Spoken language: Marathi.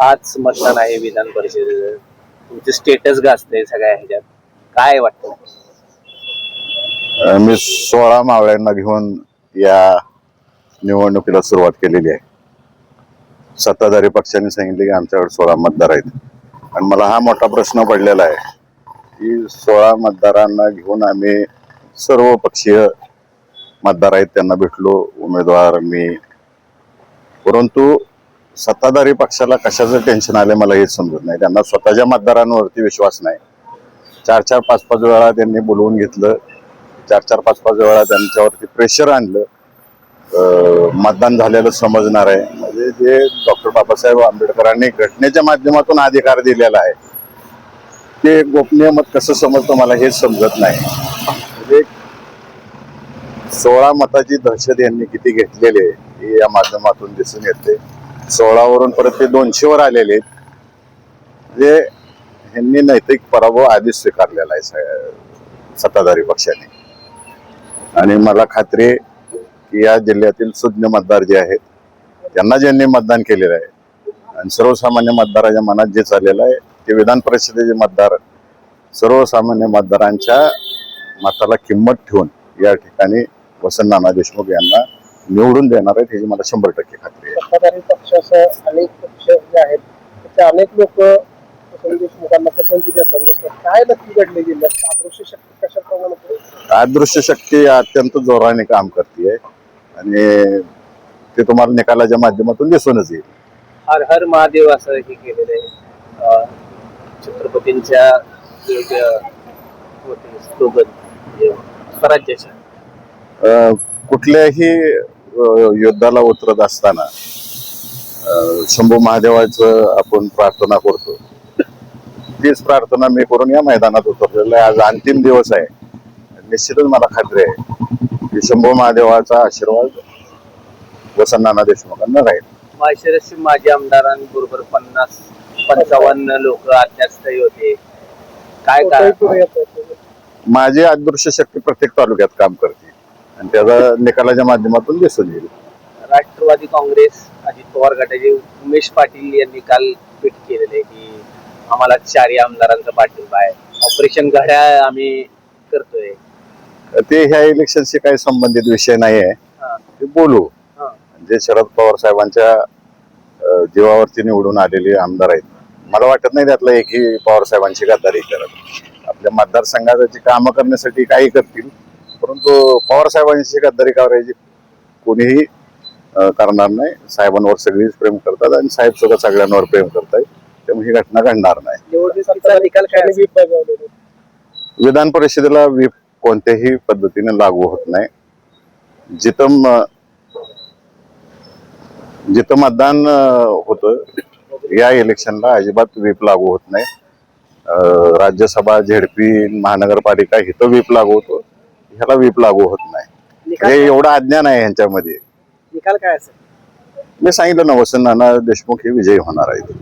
आज मतदान आहे विधान परिषदेचं. तुमचे स्टेटस गाजते सगळ्या ह्याच्यात, काय वाटतं? मी 16 मावळ्यांना घेऊन या निवडणुकीला सुरुवात केलेली आहे. सत्ताधारी पक्षाने सांगितले की आमच्याकडे 16 मतदार आहेत आणि मला हा मोठा प्रश्न पडलेला आहे की 16 मतदारांना घेऊन आम्ही सर्व पक्षीय मतदार आहेत त्यांना भेटलो, उमेदवार मी. परंतु सत्ताधारी पक्षाला कशाचं टेन्शन आले मला हेच समजत नाही. त्यांना स्वतःच्या मतदारांवरती विश्वास नाही. 4-4, 5-5 वेळा त्यांनी बोलवून घेतलं, 4-4, 5-5 वेळा त्यांच्यावरती प्रेशर आणलं. मतदान झालेलं समजणार आहे. म्हणजे जे डॉक्टर बाबासाहेब आंबेडकरांनी घटनेच्या माध्यमातून अधिकार दिलेला आहे ते गोपनीय मत कसं समजतं मला हेच समजत नाही. म्हणजे 16 मताची दहशत यांनी किती घेतलेली आहे हे या माध्यमातून दिसून येते. 16 वरून परत ते 200 वर आलेले आहेत. म्हणजे यांनी नैतिक पराभव आधीच स्वीकारलेला आहे सत्ताधारी पक्षाने. आणि मला खात्री आहे की या जिल्ह्यातील सुज्ञ मतदार जे आहेत त्यांना ज्यांनी मतदान केलेलं आहे आणि सर्वसामान्य मतदाराच्या मनात जे चाललेलं आहे ते विधान परिषदेचे मतदार सर्वसामान्य मतदारांच्या मताला किंमत ठेवून या ठिकाणी वसंत नाना देशमुख यांना निवडून देणार आहेत ह्याची मला 100% खात्री आहे. सत्ताधारी पक्षासह अनेक पक्ष जे आहेत त्याचे अनेक लोक वसंत देशमुखांना पसंती देतात. काय नक्की घडले जिल्ह्यात? अदृश्य शक्ती कशा प्रमाणात? अदृश्य शक्ती अत्यंत जोराने काम करते आणि ते तुम्हाला निकालाच्या माध्यमातून दिसूनच येईल. हर हर महादेव असं हे केलेलं आहे. छत्रपतींच्या स्लोगन स्वराज्याच्या. कुठल्याही युद्धाला उतरत असताना शंभू महादेवाचं आपण प्रार्थना करतो. तीच प्रार्थना मी करून या मैदानात उतरलेलं आहे. आज अंतिम दिवस आहे. निश्चितच मला खात्री आहे की शंभू महादेवाचा आशीर्वाद वसंत नाना देशमुखांना राहील. माळशिरसचे माजी आमदारांबरोबर 50-55 लोक अज्ञातस्थळी होते. काय काय माझी अदृश्य शक्ती प्रत्येक तालुक्यात काम करते आणि त्याचा निकालाच्या माध्यमातून दिसून येईल. राष्ट्रवादी काँग्रेस अजित पवार गटाचे उमेश पाटील यांनी काल ट्विट केलेले की आम्हाला 4 आमदारांचा पाठिंबा आहे, ऑपरेशन घड्याळ आम्ही करतोय. ते ह्या इलेक्शनशी काही संबंधित विषय नाही आहे. ते बोलू. जे शरद पवार साहेबांच्या जीवावरती निवडून आलेले आमदार आहेत, मला वाटत नाही त्यातला एकही पवार साहेबांची गद्दारी करत. आपल्या मतदारसंघाची कामं करण्यासाठी काही करतील, परंतु पवार साहेबांची गद्दारी करायची कोणीही करणार नाही. साहेबांवर सगळीच प्रेम करतात आणि साहेब सुद्धा सगळ्यांवर प्रेम करतात. त्यामुळे ही घटना घडणार नाही. निकाल काय? विधान परिषदेला व्हीप कोणत्याही पद्धतीने लागू होत नाही. जिथं मतदान होतं या इलेक्शनला अजिबात व्हीप लागू होत नाही. राज्यसभा, झेडपी, महानगरपालिका इथं व्हीप लागू होतो, ह्याला व्हीप लागू होत नाही. हे एवढं अज्ञान आहे ह्यांच्यामध्ये. निकाल काय असेल? मी सांगितलं ना, वसंत नाना देशमुख हे विजयी होणार आहेत.